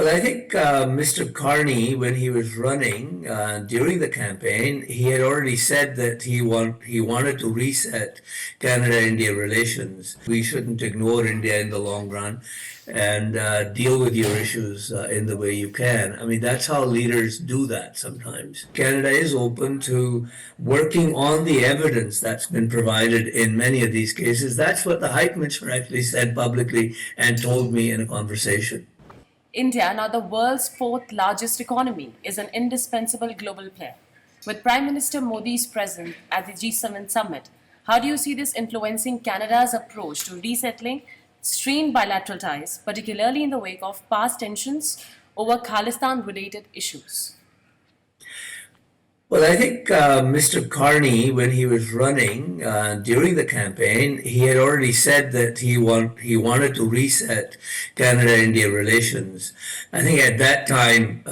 Well, I think Mr. Carney, when he was running during the campaign, he had already said that he wanted to reset Canada-India relations. We shouldn't ignore India in the long run and deal with your issues in the way you can. I mean, that's how leaders do that sometimes. Canada is open to working on the evidence that's been provided in many of these cases. That's what the High Commissioner actually said publicly and told me in a conversation. India, now the world's fourth largest economy, is an indispensable global player. With Prime Minister Modi's presence at the G7 summit, how do you see this influencing Canada's approach to resettling strained bilateral ties, particularly in the wake of past tensions over Khalistan-related issues? Well, I think Mr. Carney, when he was running during the campaign, he had already said that he wanted to reset Canada-India relations. I think at that time,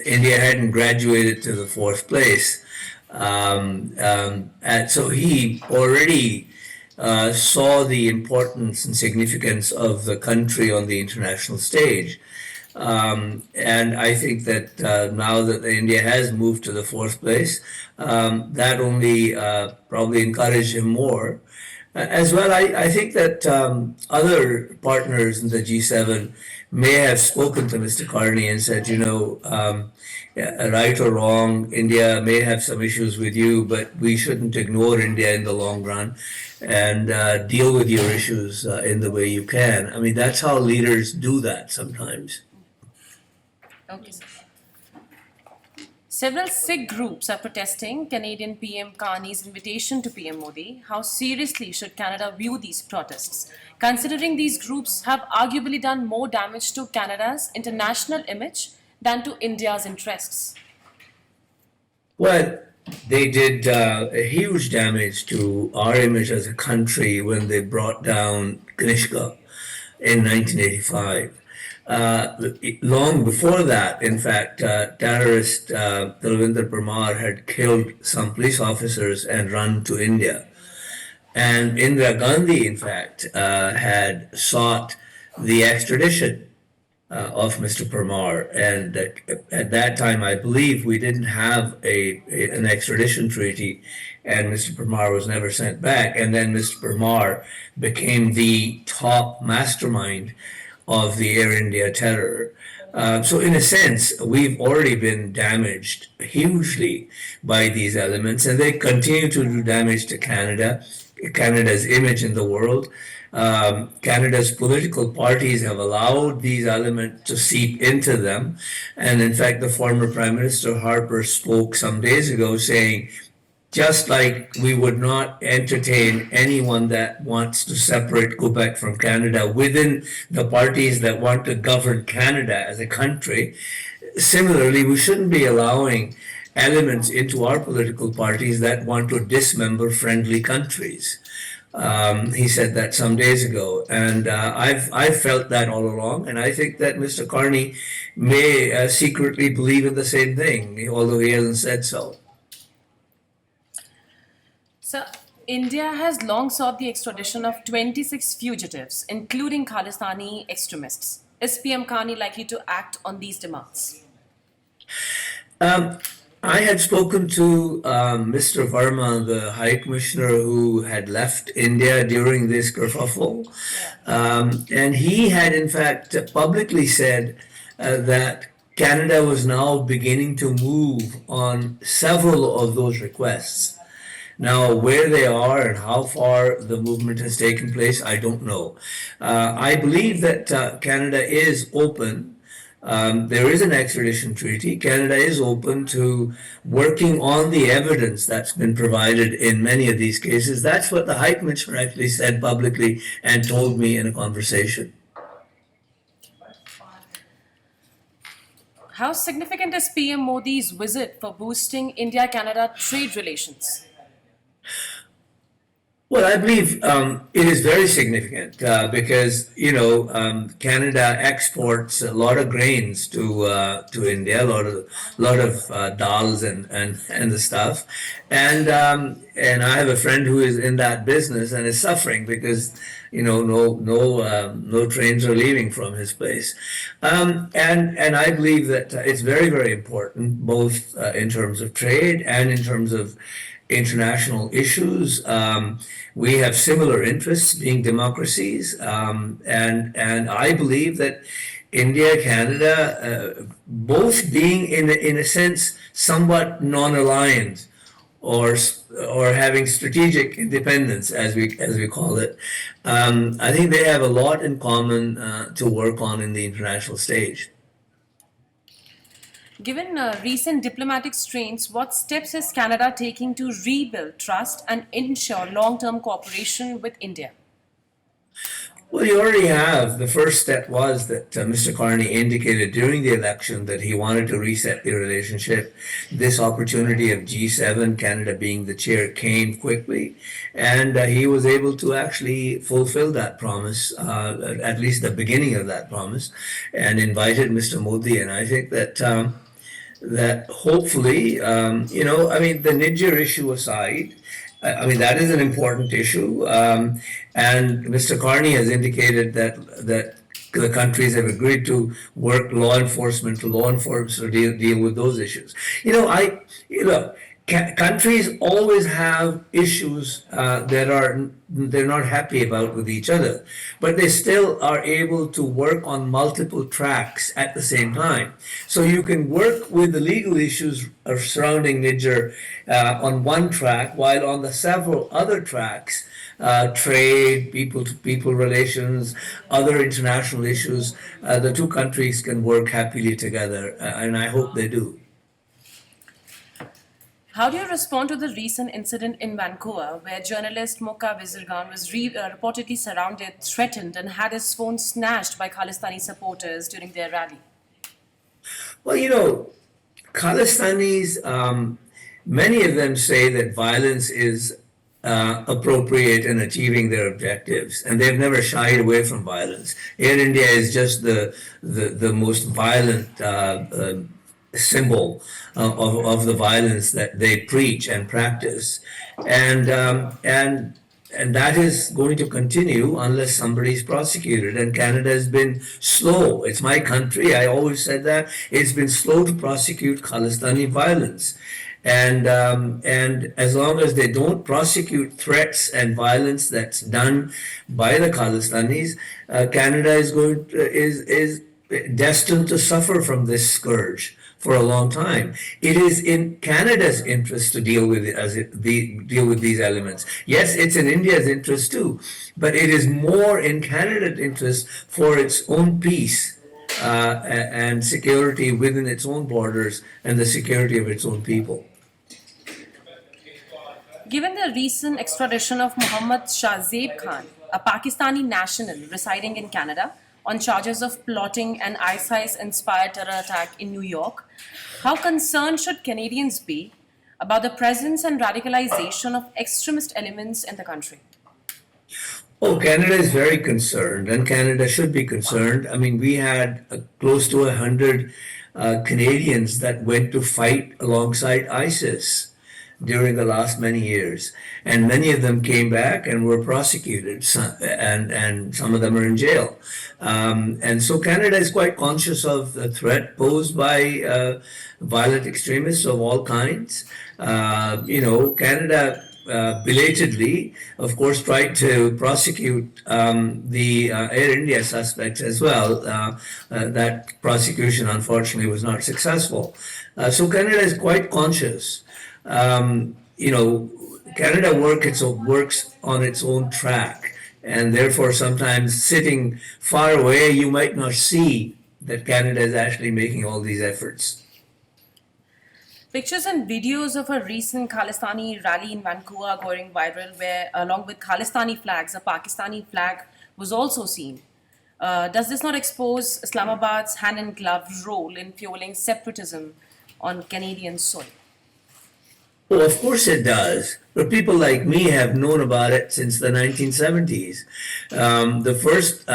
India hadn't graduated to the fourth place. And so he already saw the importance and significance of the country on the international stage. And I think that now that India has moved to the fourth place, that only probably encouraged him more. As well, I think that other partners in the G7 may have spoken to Mr. Carney and said, right or wrong, India may have some issues with you, but we shouldn't ignore India in the long run and deal with your issues in the way you can. I mean, that's how leaders do that sometimes. Okay. Several Sikh groups are protesting Canadian PM Carney's invitation to PM Modi. How seriously should Canada view these protests, considering these groups have arguably done more damage to Canada's international image than to India's interests? Well, they did a huge damage to our image as a country when they brought down Kanishka in 1985. Long before that, in fact, terrorist Dalvinder Parmar had killed some police officers and run to India. And Indira Gandhi, in fact, had sought the extradition of Mr. Parmar. And at that time, I believe we didn't have an extradition treaty, and Mr. Parmar was never sent back. And then Mr. Parmar became the top mastermind of the Air India terror. So in a sense, we've already been damaged hugely by these elements, and they continue to do damage to Canada's image in the world. Canada's political parties have allowed these elements to seep into them. And in fact, the former Prime Minister Harper spoke some days ago saying, just like we would not entertain anyone that wants to separate Quebec from Canada within the parties that want to govern Canada as a country, similarly, we shouldn't be allowing elements into our political parties that want to dismember friendly countries. He said that some days ago, and I've felt that all along, and I think that Mr. Carney may secretly believe in the same thing, although he hasn't said so. So, India has long sought the extradition of 26 fugitives, including Khalistani extremists. Is PM Carney likely to act on these demands? I had spoken to Mr. Verma, the High Commissioner who had left India during this kerfuffle, and he had in fact publicly said that Canada was now beginning to move on several of those requests. Now, where they are and how far the movement has taken place, I don't know. I believe that Canada is open. There is an extradition treaty. Canada is open to working on the evidence that's been provided in many of these cases. That's what the High Commissioner actually said publicly and told me in a conversation. How significant is PM Modi's visit for boosting India-Canada trade relations? Well, I believe it is very significant because Canada exports a lot of grains to India, a lot of dals and the stuff, and I have a friend who is in that business and is suffering because no trains are leaving from his place. And I believe that it's very, very important, both in terms of trade and in terms of international issues. We have similar interests, being democracies, and I believe that India, Canada, both being in a sense somewhat non-aligned, or having strategic independence, as we call it. I think they have a lot in common to work on in the international stage. Given recent diplomatic strains, what steps is Canada taking to rebuild trust and ensure long-term cooperation with India? Well, you already have. The first step was that Mr. Carney indicated during the election that he wanted to reset the relationship. This opportunity of G7, Canada being the chair, came quickly, and he was able to actually fulfill that promise, at least the beginning of that promise, and invited Mr. Modi. And I think that hopefully, the Niger issue aside, that is an important issue, and Mr. Carney has indicated that the countries have agreed to work law enforcement to deal with those issues. Countries always have issues that they're not happy about with each other, but they still are able to work on multiple tracks at the same time. So you can work with the legal issues surrounding Niger on one track, while on the several other tracks, trade, people-to-people relations, other international issues, the two countries can work happily together, and I hope they do. How do you respond to the recent incident in Vancouver where journalist Mocha Vizirgan was reportedly surrounded, threatened, and had his phone snatched by Khalistani supporters during their rally? Well, Khalistanis, many of them say that violence is appropriate in achieving their objectives, and they've never shied away from violence. Air India is just the most violent symbol of the violence that they preach and practice, and that is going to continue unless somebody is prosecuted. And Canada has been slow. It's my country. I always said that it's been slow to prosecute Khalistani violence. And as long as they don't prosecute threats and violence that's done by the Khalistanis, Canada is destined to suffer from this scourge for a long time. It is in Canada's interest to deal with these elements. Yes, it's in India's interest too, but it is more in Canada's interest for its own peace and security within its own borders and the security of its own people. Given the recent extradition of Mohammad Shahzeb Khan, a Pakistani national residing in Canada, on charges of plotting an ISIS-inspired terror attack in New York, how concerned should Canadians be about the presence and radicalization of extremist elements in the country? Oh, Canada is very concerned, and Canada should be concerned. We had close to 100 Canadians that went to fight alongside ISIS during the last many years, and many of them came back and were prosecuted, and some of them are in jail. And so Canada is quite conscious of the threat posed by violent extremists of all kinds. Canada belatedly, of course, tried to prosecute the Air India suspects as well. That prosecution, unfortunately, was not successful. So Canada is quite conscious. Canada works on its own track, and therefore sometimes sitting far away, you might not see that Canada is actually making all these efforts. Pictures and videos of a recent Khalistani rally in Vancouver are going viral, where along with Khalistani flags, a Pakistani flag was also seen. Does this not expose Islamabad's hand-in-glove role in fueling separatism on Canadian soil? Well, of course it does. But people like me have known about it since the 1970s. The first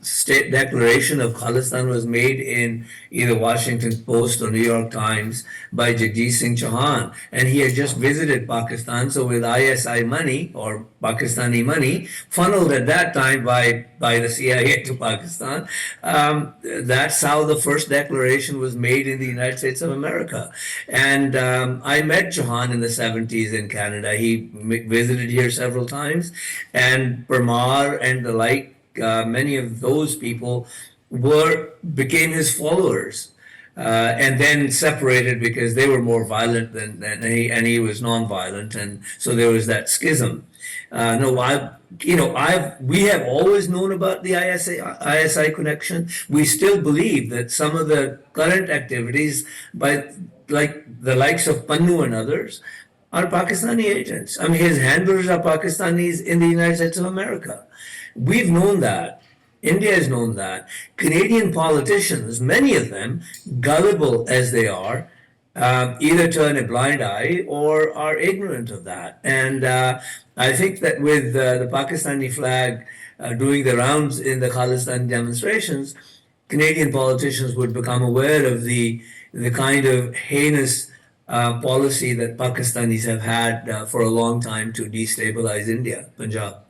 state declaration of Khalistan was made in either Washington Post or New York Times by Jagdish Singh Chauhan, and he had just visited Pakistan. So with ISI money or Pakistani money funneled at that time by the CIA to Pakistan, that's how the first declaration was made in the United States of America. And I met Chauhan in the 70s in Canada. He visited here several times, and Parmar and the like, many of those people became his followers, and then separated because they were more violent than he, and he was non-violent, and so there was that schism. No, we have always known about the ISI connection. We still believe that some of the current activities by like the likes of Pannu and others are Pakistani agents. I mean, his handlers are Pakistanis in the United States of America. We've known that. India has known that. Canadian politicians, many of them, gullible as they are, either turn a blind eye or are ignorant of that. And I think that with the Pakistani flag doing the rounds in the Khalistan demonstrations, Canadian politicians would become aware of the kind of heinous policy that Pakistanis have had for a long time to destabilize India, Punjab.